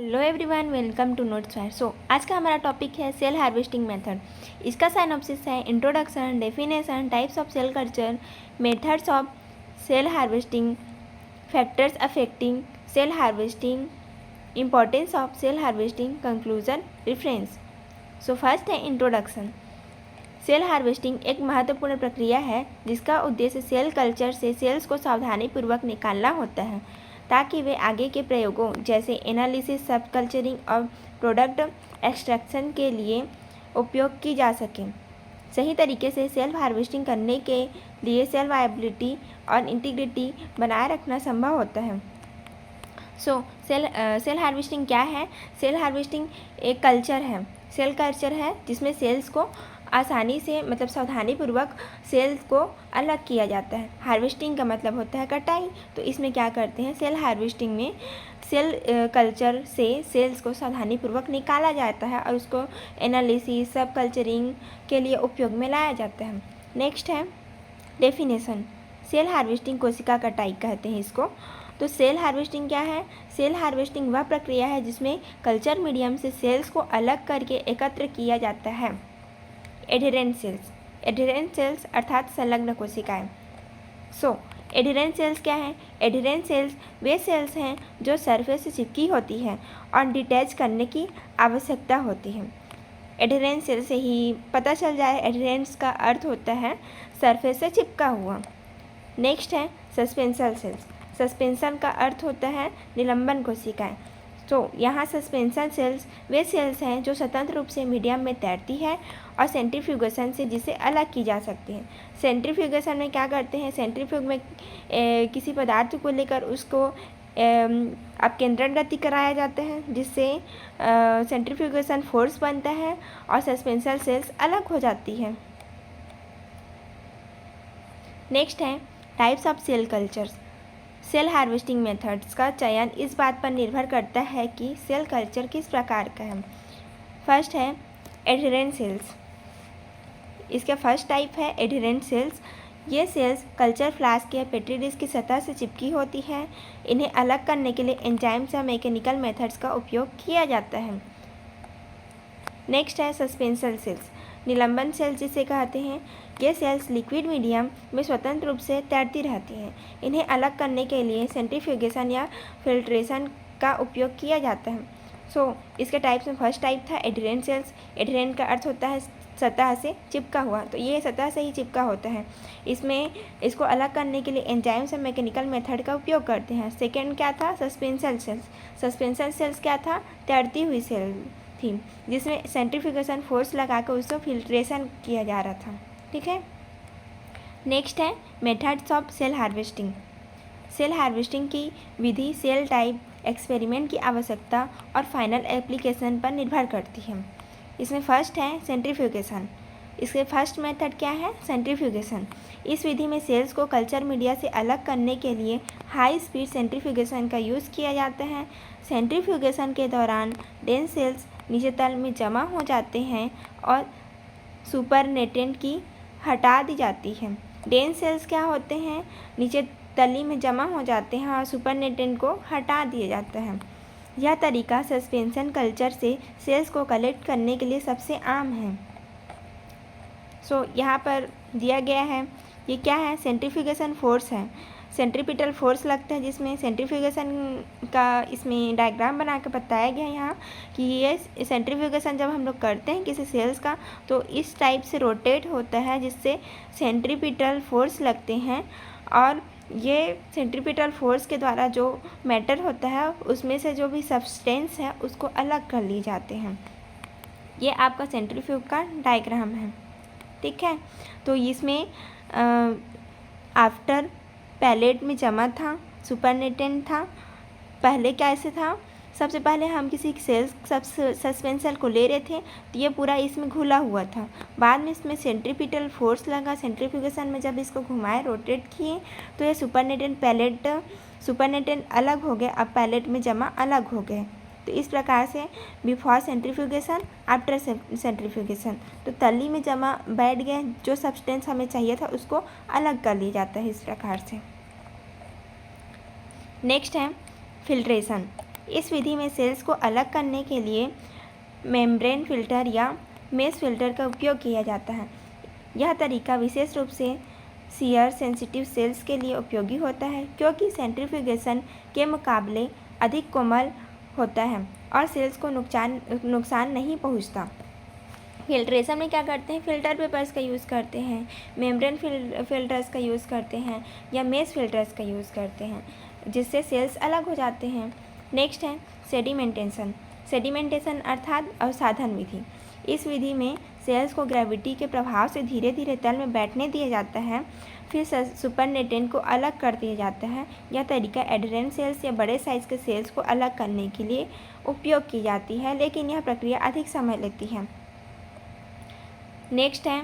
Hello everyone, welcome to Notes Fire. आज का हमारा टॉपिक है सेल हार्वेस्टिंग मेथड। इसका साइनॉप्सिस है introduction, definition, types of cell culture, methods of cell harvesting, factors affecting cell harvesting, importance of cell harvesting, conclusion, reference. First है introduction. Cell harvesting एक महत्वपूर्ण प्रक्रिया है जिसका उद्देश्य सेल कल्चर से सेल्स को सावधानीपूर्वक निकालना होता है ताकि वे आगे के प्रयोगों जैसे एनालिसिस, सब कल्चरिंग और प्रोडक्ट एक्सट्रैक्शन के लिए उपयोग की जा सके। सही तरीके से सेल हार्वेस्टिंग करने के लिए सेल वायबिलिटी और इंटीग्रिटी बनाए रखना संभव होता है। सेल हार्वेस्टिंग क्या है? सेल हार्वेस्टिंग एक कल्चर है, सेल कल्चर है जिसमें सेल्स को आसानी से सावधानीपूर्वक सेल्स को अलग किया जाता है। हार्वेस्टिंग का मतलब होता है कटाई। तो इसमें क्या करते हैं, सेल हार्वेस्टिंग में सेल कल्चर से सेल्स को सावधानीपूर्वक निकाला जाता है और उसको एनालिसिस, सब कल्चरिंग के लिए उपयोग में लाया जाता है। नेक्स्ट है डेफिनेशन। सेल हार्वेस्टिंग कोशिका कटाई कहते हैं इसको। तो सेल हार्वेस्टिंग क्या है? सेल हार्वेस्टिंग वह प्रक्रिया है जिसमें कल्चर मीडियम से सेल्स को अलग करके एकत्र किया जाता है। एडहेरेंट सेल्स अर्थात संलग्न कोशिकाएं। एडहेरेंट सेल्स क्या है? एडहेरेंट सेल्स वे सेल्स हैं जो सरफेस से चिपकी होती है और डिटैच करने की आवश्यकता होती है। एडहेरेंट सेल से ही पता चल जाए, एडहेरेंस का अर्थ होता है सरफेस से चिपका हुआ। नेक्स्ट है सस्पेंशन सेल्स। सस्पेंशन का अर्थ होता है निलंबन कोशिकाएं। यहाँ सस्पेंशन सेल्स वे सेल्स हैं जो स्वतंत्र रूप से मीडियम में तैरती है और सेंट्रीफ्यूगेशन से जिसे अलग की जा सकती है। सेंट्रीफ्यूगेशन में क्या करते हैं, सेंट्रीफ्यूग में किसी पदार्थ को लेकर उसको अपकेंद्रण गति कराया जाता है जिससे सेंट्रीफ्यूगेशन फोर्स बनता है और सस्पेंशन सेल्स अलग हो जाती है। नेक्स्ट है types of cell cultures. Cell harvesting methods का चयन इस बात पर निर्भर करता है कि सेल कल्चर किस प्रकार का है। फर्स्ट है एडहेरेंट सेल्स। इसका फर्स्ट टाइप है एडहेरेंट सेल्स। ये सेल्स कल्चर फ्लास्क या पेट्री डिश की सतह से चिपकी होती है। इन्हें अलग करने के लिए एंजाइम्स या मैकेनिकल मेथड्स का उपयोग किया जाता है। नेक्स्ट है सस्पेंशन सेल्स। निलंबन सेल्स जिसे कहते हैं, ये सेल्स लिक्विड मीडियम में स्वतंत्र रूप से तैरती रहती हैं। इन्हें अलग करने के लिए सेंट्रीफ्यूगेशन या फिल्ट्रेशन का उपयोग किया जाता है। इसके टाइप्स में फर्स्ट टाइप था एडहेरेंट सेल्स। एडहेरेंट का अर्थ होता है सतह से चिपका हुआ, तो ये सतह से ही चिपका होता है। इसको अलग करने के लिए एंजाइम्स और मैकेनिकल मेथड का उपयोग करते हैं। सेकेंड क्या था? Suspension sales. सस्पेंशन सेल्स क्या था? तैरती हुई सेल थी जिसमें सेंट्रीफ्यूगेशन फोर्स लगाकर उसको फिल्ट्रेशन किया जा रहा था। ठीक है। नेक्स्ट है methods of cell harvesting. Cell harvesting की विधि सेल टाइप, एक्सपेरिमेंट की आवश्यकता और फाइनल एप्लीकेशन पर निर्भर करती है। इसमें फर्स्ट है सेंट्रीफ्यूगेशन। इसके फर्स्ट मेथड क्या है? सेंट्रीफ्यूगेशन। इस विधि में सेल्स को कल्चर मीडिया से अलग करने के लिए हाई स्पीड सेंट्रीफ्यूगेशन का यूज़ किया जाता है। सेंट्रीफ्यूगेशन के दौरान डेंस सेल्स नीचे तल में जमा हो जाते हैं और सुपरनेटेंट की हटा दी जाती है। डेंस सेल्स क्या होते हैं? नीचे तली में जमा हो जाते हैं और सुपरनेटेंट को हटा दिया जाता है। यह तरीका सस्पेंशन कल्चर से सेल्स को कलेक्ट करने के लिए सबसे आम है। यहाँ पर दिया गया है, ये क्या है? सेंट्रीफ्यूगेशन फोर्स है। सेंट्रीपिटल फोर्स लगता है जिसमें सेंट्रीफ्यूगेशन का इसमें डायग्राम बना के बताया गया है यहाँ कि ये सेंट्रीफ्यूगेशन जब हम लोग करते हैं किसी सेल्स का तो इस टाइप से रोटेट होता है जिससे सेंट्रीपिटल फोर्स लगते हैं और ये सेंट्रीपिटल फोर्स के द्वारा जो मैटर होता है उसमें से जो भी सब्सटेंस है उसको अलग कर लिए जाते हैं। ये आपका सेंट्रीफ्यूग का डायग्राम है। ठीक है। तो इसमें आफ्टर पैलेट में जमा था, सुपरनेटेंट था। पहले कैसे था? सबसे पहले हम किसी सेल्स सस्पेंशन को ले रहे थे तो ये पूरा इसमें घुला हुआ था। बाद में इसमें सेंट्रीपिटल फोर्स लगा, सेंट्रीफ्यूगेशन में जब इसको घुमाए, रोटेट किए तो ये सुपरनेटेंट अलग हो गए, अब पैलेट में जमा अलग हो गए। तो इस प्रकार से बिफोर सेंट्रीफ्यूगेशन, आफ्टर सेंट्रीफ्यूगेशन, तो तली में जमा बैठ गए, जो सब्सटेंस हमें चाहिए था उसको अलग कर लिया जाता है इस प्रकार से। नेक्स्ट है फिल्ट्रेशन। इस विधि में सेल्स को अलग करने के लिए मेम्ब्रेन फिल्टर या मेश फिल्टर का उपयोग किया जाता है। यह तरीका विशेष रूप से शियर सेंसिटिव सेल्स के लिए उपयोगी होता है, क्योंकि सेंट्रीफ्यूगेशन के मुकाबले अधिक कोमल होता है और सेल्स को नुकसान नहीं पहुंचता। फिल्ट्रेशन में क्या करते हैं, फिल्टर पेपर्स का यूज़ करते हैं, मेम्ब्रेन फिल्टर्स का यूज़ करते हैं या मेश फिल्टर्स का यूज़ करते हैं, जिससे सेल्स अलग हो जाते हैं। नेक्स्ट है सेडिमेंटेशन अर्थात अवसाधन विधि। इस विधि में सेल्स को ग्रेविटी के प्रभाव से धीरे धीरे तल में बैठने दिया जाता है, फिर सुपरनेटेंट को अलग कर दिया जाता है। यह तरीका एडहेरेंट सेल्स या बड़े साइज़ के सेल्स को अलग करने के लिए उपयोग की जाती है, लेकिन यह प्रक्रिया अधिक समय लेती है। नेक्स्ट है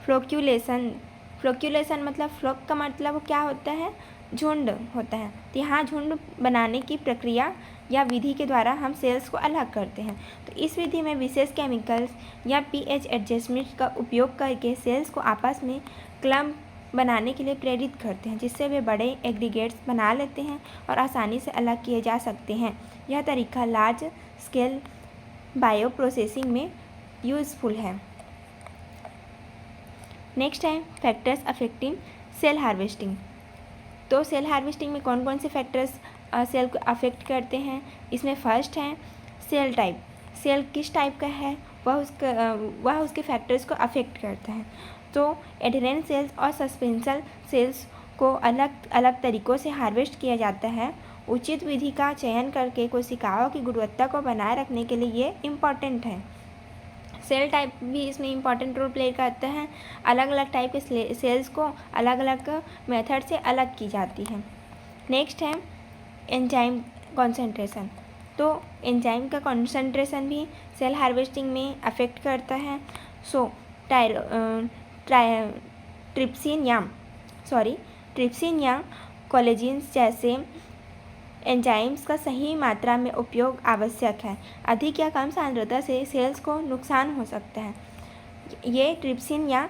फ्लोक्यूलेशन मतलब फ्लोक का मतलब क्या होता है, झुंड होता है। तो यहाँ झुंड बनाने की प्रक्रिया या विधि के द्वारा हम सेल्स को अलग करते हैं। तो इस विधि में विशेष केमिकल्स या पीएच एडजस्टमेंट का उपयोग करके सेल्स को आपस में क्लम्प बनाने के लिए प्रेरित करते हैं, जिससे वे बड़े एग्रीगेट्स बना लेते हैं और आसानी से अलग किए जा सकते हैं। यह तरीका लार्ज स्केल बायो प्रोसेसिंग में यूज़फुल है। नेक्स्ट है फैक्टर्स अफेक्टिंग सेल हार्वेस्टिंग। तो सेल हार्वेस्टिंग में कौन कौन से फैक्टर्स सेल को अफेक्ट करते हैं, इसमें फर्स्ट है सेल टाइप। सेल किस टाइप का है वह उसके फैक्टर्स को अफेक्ट करता है। तो एडहेरेंट सेल्स और सस्पेंशन सेल्स को अलग अलग तरीक़ों से हार्वेस्ट किया जाता है। उचित विधि का चयन करके कोशिकाओं की गुणवत्ता को बनाए रखने के लिए ये इम्पॉर्टेंट है। सेल टाइप भी इसमें इम्पॉर्टेंट रोल प्ले करता है। अलग अलग टाइप के सेल्स को अलग अलग मेथड से अलग की जाती है। नेक्स्ट है एंजाइम कॉन्सेंट्रेशन। तो एंजाइम का कॉन्सेंट्रेशन भी सेल हार्वेस्टिंग में अफेक्ट करता है। सो ट्रिप्सिन या कोलेजिन्स जैसे एंजाइम्स का सही मात्रा में उपयोग आवश्यक है। अधिक या कम सांद्रता से सेल्स को नुकसान हो सकता है। ये ट्रिप्सिन या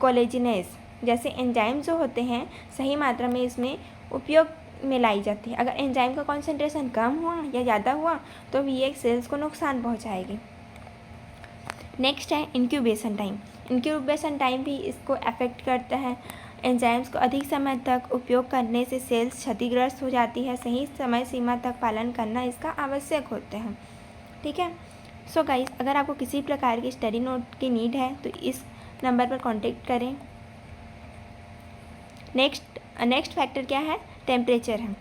कोलेजिनेस जैसे एंजाइम जो होते हैं सही मात्रा में इसमें उपयोग में लाई जाती है। अगर एंजाइम का कॉन्सेंट्रेशन कम हुआ या ज़्यादा हुआ तो भी ये सेल्स को नुकसान पहुंचाएगी। नेक्स्ट है इंक्यूबेशन टाइम। इंक्यूबेशन टाइम भी इसको अफेक्ट करता है। एंजाइम्स को अधिक समय तक उपयोग करने से सेल्स क्षतिग्रस्त हो जाती है। सही समय सीमा तक पालन करना इसका आवश्यक होता है। ठीक है। सो गाइस, अगर आपको किसी प्रकार की स्टडी नोट की नीड है तो इस नंबर पर कांटेक्ट करें। नेक्स्ट फैक्टर क्या है, टेम्परेचर है।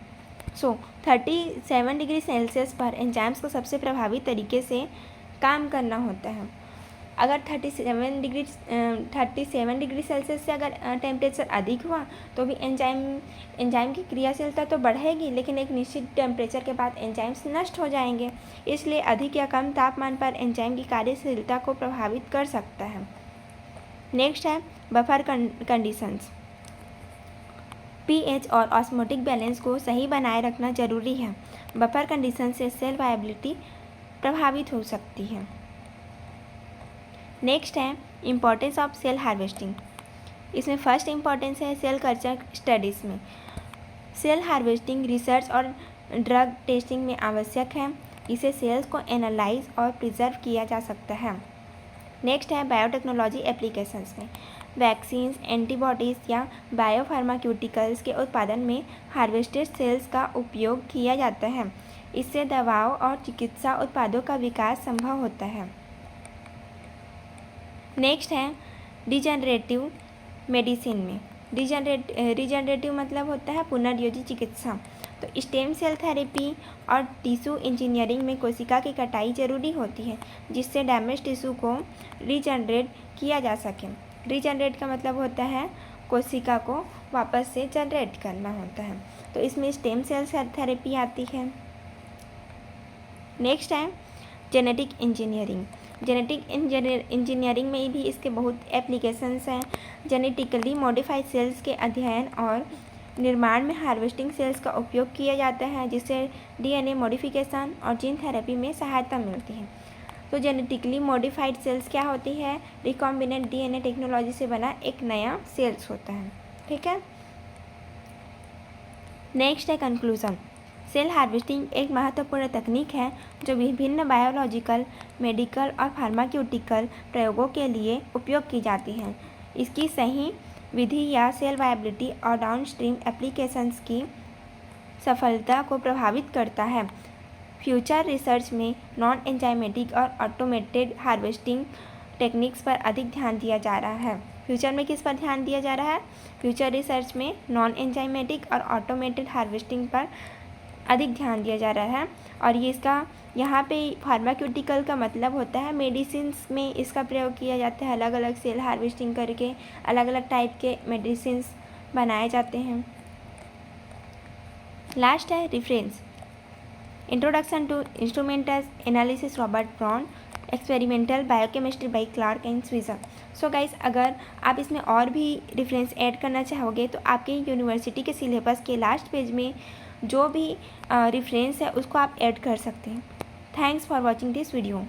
37 डिग्री सेल्सियस पर एंजाइम्स को सबसे प्रभावी तरीके से काम करना होता है। अगर 37 डिग्री सेल्सियस से अगर टेम्परेचर अधिक हुआ तो भी एंजाइम की क्रियाशीलता तो बढ़ेगी, लेकिन एक निश्चित टेम्परेचर के बाद एंजाइम्स नष्ट हो जाएंगे। इसलिए अधिक या कम तापमान पर एंजाइम की कार्यशीलता को प्रभावित कर सकता है। नेक्स्ट है बफर कंडीशंस। पीएच और ऑस्मोटिक बैलेंस को सही बनाए रखना जरूरी है। बफर कंडीशन से सेल वायबिलिटी प्रभावित हो सकती है। नेक्स्ट है इम्पोर्टेंस ऑफ सेल हार्वेस्टिंग। इसमें फर्स्ट इम्पोर्टेंस है सेल कल्चर स्टडीज़ में। सेल हार्वेस्टिंग रिसर्च और ड्रग टेस्टिंग में आवश्यक है। इसे सेल्स को एनालाइज और प्रिजर्व किया जा सकता है। नेक्स्ट है बायोटेक्नोलॉजी एप्लीकेशंस में। वैक्सीन्स, एंटीबॉडीज़ या बायोफार्माक्यूटिकल्स के उत्पादन में हार्वेस्टेड सेल्स का उपयोग किया जाता है। इससे दवाओं और चिकित्सा उत्पादों का विकास संभव होता है। नेक्स्ट है डिजनरेटिव मेडिसिन में। रिजनरेटिव मतलब होता है पुनर्योजी चिकित्सा। तो स्टेम सेल थेरेपी और टिश्यू इंजीनियरिंग में कोशिका की कटाई जरूरी होती है, जिससे डैमेज टिश्यू को रीजनरेट किया जा सके। रीजनरेट का मतलब होता है कोशिका को वापस से जनरेट करना होता है। तो इसमें स्टेम सेल थेरेपी आती है। नेक्स्ट है जेनेटिक इंजीनियरिंग। जेनेटिक इंजीनियरिंग में भी इसके बहुत एप्लीकेशंस हैं। जेनेटिकली मॉडिफाइड सेल्स के अध्ययन और निर्माण में हार्वेस्टिंग सेल्स का उपयोग किया जाता है, जिससे डीएनए मॉडिफिकेशन और जीन थेरेपी में सहायता मिलती है। तो जेनेटिकली मॉडिफाइड सेल्स क्या होती है, रिकॉम्बिनेंट डीएनए टेक्नोलॉजी से बना एक नया सेल्स होता है। ठीक है। नेक्स्ट है कंक्लूजन। सेल हार्वेस्टिंग एक महत्वपूर्ण तकनीक है जो विभिन्न बायोलॉजिकल, मेडिकल और फार्मास्यूटिकल प्रयोगों के लिए उपयोग की जाती है। इसकी सही विधि या सेल वायबिलिटी और डाउनस्ट्रीम एप्लीकेशंस की सफलता को प्रभावित करता है। फ्यूचर रिसर्च में नॉन एंजाइमेटिक और ऑटोमेटेड हार्वेस्टिंग टेक्निक्स पर अधिक ध्यान दिया जा रहा है। फ्यूचर में किस पर ध्यान दिया जा रहा है? फ्यूचर रिसर्च में नॉन एंजाइमेटिक और ऑटोमेटेड हार्वेस्टिंग पर अधिक ध्यान दिया जा रहा है। और ये इसका यहाँ पे फार्मास्यूटिकल का मतलब होता है मेडिसिन्स में इसका प्रयोग किया जाता है। अलग अलग सेल हार्वेस्टिंग करके अलग अलग टाइप के मेडिसिन्स बनाए जाते हैं। लास्ट है reference. Introduction to instrumental analysis Robert Brown, experimental biochemistry by Clark and Switzer. So guys, अगर आप इसमें और भी रेफरेंस ऐड करना चाहोगे तो आपके यूनिवर्सिटी के सिलेबस के लास्ट पेज में जो भी रेफरेंस है उसको आप ऐड कर सकते हैं। Thanks for watching this video.